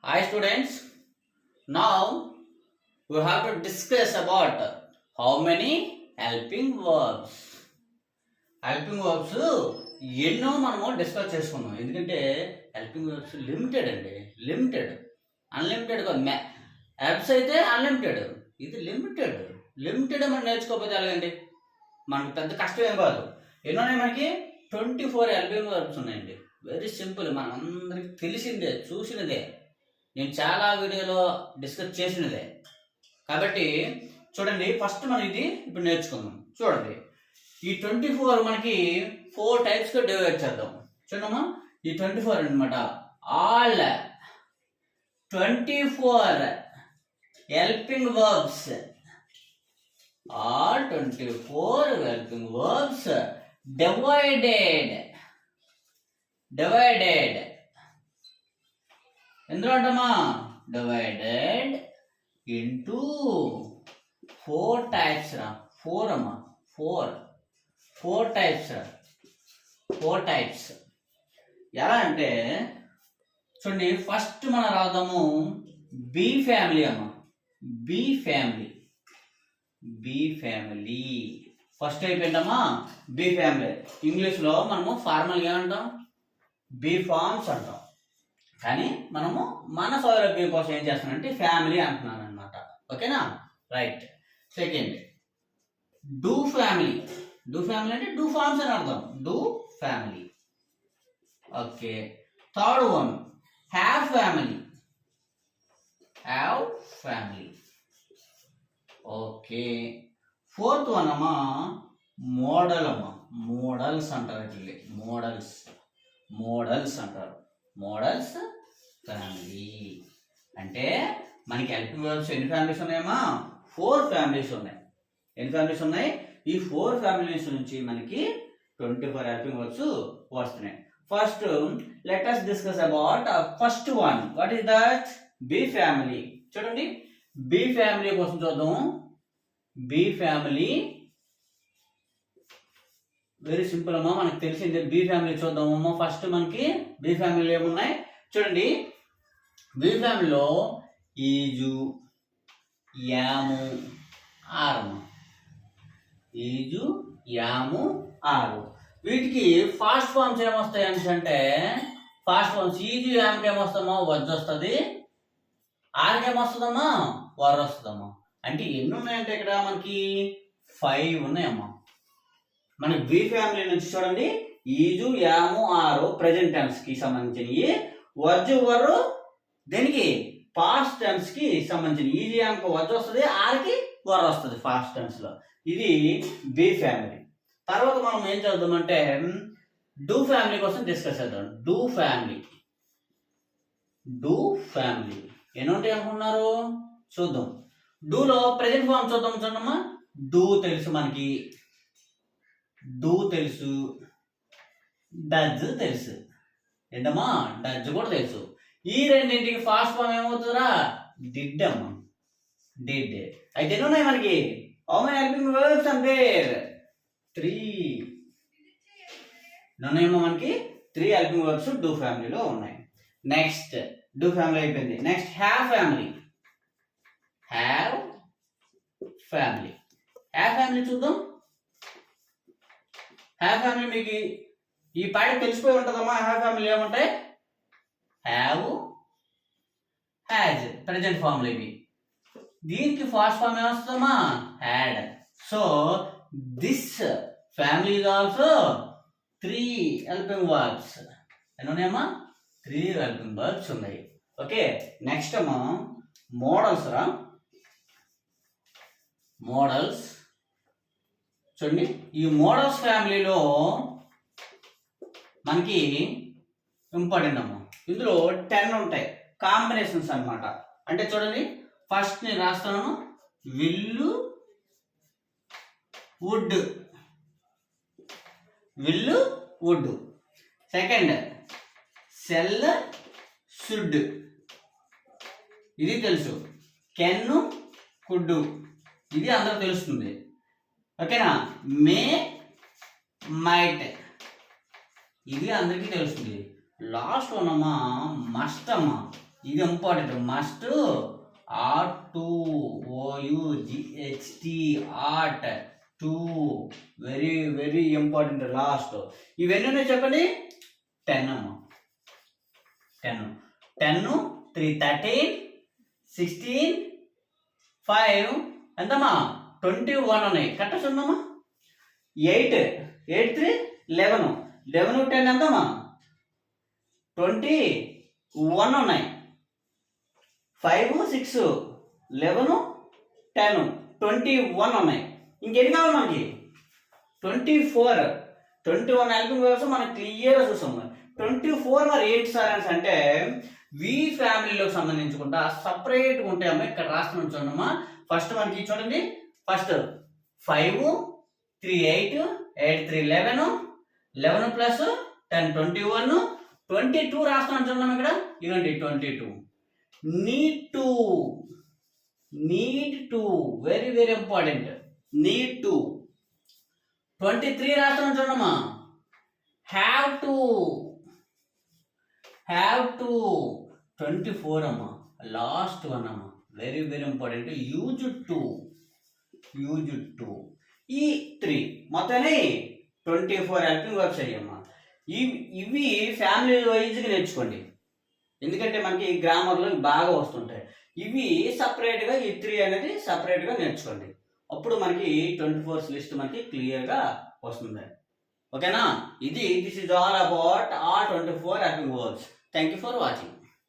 Hi students, now we have to discuss about how many helping verbs. Helping verbs ఎన్నో మనము discuss చేసుకున్నాం. ఎందుకంటే helping verbs limited అండి, unlimited apps అయితే unlimited, ఇది లిమిటెడ్ మనం నేర్చుకోకపోతే ఎలాగండి? మనకు పెద్ద కష్టం ఏం కాదు. ఎన్నోనే మనకి 24 హెల్పింగ్ వర్బ్స్ ఉన్నాయండి. వెరీ సింపుల్, మనందరికి తెలిసిందే, చూసినదే, నేను చాలా వీడియోలో డిస్కస్ చేసినదే. కాబట్టి చూడండి, ఫస్ట్ మనం ఇది ఇప్పుడు నేర్చుకుందాం. చూడండి, ఈ 24 మనకి 4 టైప్స్గా డివైడ్ చేద్దాం. చూడమ్మా, ఈ 24 అనమాట. All 24 helping verbs, all 24 helping verbs divided ఎందులో అంటమ్మా? డివైడెడ్ ఇంటూ 4 టైప్స్ రా. 4 అమ్మా, 4 టైప్స్ రా. 4 టైప్స్ ఎలా అంటే చూడండి, ఫస్ట్ మనం రాద్దాము బి ఫ్యామిలీ అమ్మా. బి ఫ్యామిలీ ఫస్ట్ టైప్ ఏంటమ్మా? B family. ఇంగ్లీష్లో మనము ఫార్మల్గా ఏమంటాం? బి ఫార్మ్స్ అంటాం. కానీ మనము మన సౌలభ్యం కోసం ఏం చేస్తానంటే ఫ్యామిలీ అంటున్నాను అనమాట. ఓకేనా? Right. Second do family. Do family అంటే డూ ఫార్మ్స్ అని అర్థం. Do family. Okay. Third one have family. Okay. Fourth one అమ్మా మోడల్ అమ్మా. మోడల్స్ అంటారు. ఇట్లా మోడల్స్ అంటారు. మోడల్స్ ఫ్యామిలీ అంటే మనకి హెల్పింగ్ వర్బ్స్ ఎన్ని ఫ్యామిలీస్ ఉన్నాయమ్మా? 4 ఫ్యామిలీస్ ఉన్నాయి. ఎన్ని ఫ్యామిలీస్ ఉన్నాయి? ఈ 4 ఫ్యామిలీస్ నుంచి మనకి 24 హెల్పింగ్ వర్బ్స్ వస్తున్నాయి. First let us discuss about first one. What is that? Be family. చూడండి, బి ఫ్యామిలీ కోసం చూద్దాం. బి ఫ్యామిలీ వెరీ సింపుల్ అమ్మా, మనకు తెలిసిందే. బి ఫ్యామిలీ చూద్దామమ్మా. ఫస్ట్ మనకి బి ఫ్యామిలీ ఏమున్నాయి చూడండి. బి ఫ్యామిలీలో ఈజు, యాము, ఆరు. ఈజు, యాము, ఆరు. వీటికి ఫాస్ట్ ఫార్మ్స్ ఏమొస్తాయి అంటే ఫాస్ట్ ఫార్మ్స్ ఈజు, యాముకి ఏమొస్తామో వజ్జ వస్తుంది, ఆరుకి ఏమొస్తుందమ్మా? వర్ వస్తుందమ్మా. అంటే ఎన్ని ఉన్నాయంటే ఇక్కడ మనకి 5 ఉన్నాయమ్మా. మనకి బి ఫ్యామిలీ నుంచి చూడండి, ఈజు, యాము, ఆరు ప్రెజెంట్ టెన్స్ కి సంబంధించినవి. వజ్జు, వరు దేనికి? పాస్ట్ టెన్స్ కి సంబంధించిన. ఈజు, యాముకి వజ్జు వస్తుంది, ఆరుకి వర్ వస్తుంది ఫాస్ట్ టెన్స్ లో. ఇది బి ఫ్యామిలీ. తర్వాత మనం ఏం చేద్దామంటే డూ ఫ్యామిలీ కోసం డిస్కస్ చేద్దాం. డూ ఫ్యామిలీ ఎన్ని ఉంటాయి అనుకున్నారు? చూద్దాం. డూలో ప్రెజెంట్ ఫామ్ చూద్దాం. చూడమ్మా, డూ తెలుసు మనకి, డూ తెలుసు, డజ్ తెలుసు. ఏంటమ్మా? డజ్ కూడా తెలుసు. ఈ రెండింటికి ఫాస్ట్ ఫామ్ ఏమవుతుందా? డిడ్ అమ్మా. డిడ్. అయితే ఎన్ని ఉన్నాయి మనకి? How many helping verbs are there? 3 ఉన్నాయేమో మనకి. 3 హెల్పింగ్ వర్బ్స్ డూ ఫ్యామిలీలో ఉన్నాయి. నెక్స్ట్ డూ ఫ్యామిలీ అయిపోయింది. Next have family. Have family చూద్దాం. హ్యావ్ ఫ్యామిలీ మీకు ఈ పాయింట్ తెలిసిపోయి ఉంటుందమ్మా. హ్యావ్ ఫ్యామిలీ ఏముంటాయి? హ్యావ్, హ్యాజ్ ప్రెజెంట్ ఫార్మ్లు ఇవి. దీనికి ఫాస్ట్ ఫార్మ్ ఏమొస్తుందమ్మా? Had. So this family is also 3 helping verbs. ఎన్ని ఉన్నాయమ్మా? 3 హెల్పింగ్ వర్బ్స్ ఉన్నాయి. ఓకే. నెక్స్ట్ అమ్మా మోడల్స్ రా. మోడల్స్ చూడండి, ఈ మోడల్స్ ఫ్యామిలీలో మనకి ఇంపార్టెంట్ అమ్మా. ఇందులో 10 ఉంటాయి కాంబినేషన్స్ అన్నమాట. అంటే చూడండి, ఫస్ట్ నేను రాస్తాను విల్లు, వుడ్. Second cell, should. ఇది తెలుసు. కెన్ను, కుడ్డు. ఇది అందరూ తెలుస్తుంది. ఓకేనా? మే, మైట్. ఇది అందరికీ తెలుస్తుంది. లాస్ట్ వన్ అమ్మా మస్ట్ అమ్మా. ఇది important. Must ought to OUGHT ought to very very important. Last ఇవన్నీ ఉన్నాయి చెప్పండి. 10 అమ్మ. 10 3 13 16 5 ఎంతమ్మా 21 ఉన్నాయి. కరెక్ట్ చూడమ్మా. 8 3 11 11 10 ఎంతమ్మా 21 ఉన్నాయి. 5 6 11 10 21 ఉన్నాయి. ఇంకెన్ని కావాలి మనకి 24. 21 హెల్పింగ్ వర్బ్స్ మనం క్లియర్గా చూసాం. 24 మరి ఏంటి సార్ అంటే వి ఫ్యామిలీలోకి సంబంధించుకుంటా సపరేట్గా ఉంటాయమ్మా. ఇక్కడ రాష్ట్రం చూడమ్మా. ఫస్ట్ మనకి చూడండి. ఫస్ట్ 5 3 8 8 3 11 11 ప్లస్ 10 21 22 రాస్తున్నాను చూడమ్మా. ఇక్కడ ఇదండి 22. Need to very very important. Need to 23 రాస్తున్నాను చూడమ్మా. హ్యావ్ టు 24 అమ్మా. లాస్ట్ వన్ అమ్మా very very important. Use to ఈ 3 మొత్తాన్ని 24 హెల్పింగ్ వర్బ్స్ అయ్యమ్మా. ఇవి ఫ్యామిలీ వైజ్గా నేర్చుకోండి. ఎందుకంటే మనకి గ్రామర్లో బాగా వస్తుంటాయి. ఇవి సపరేట్గా ఈ 3 అనేది సపరేట్గా నేర్చుకోండి. అప్పుడు మనకి 24 లిస్ట్ మనకి క్లియర్గా వస్తుంది. ఓకేనా. This is all about all 24 helping verbs. Thank you for watching.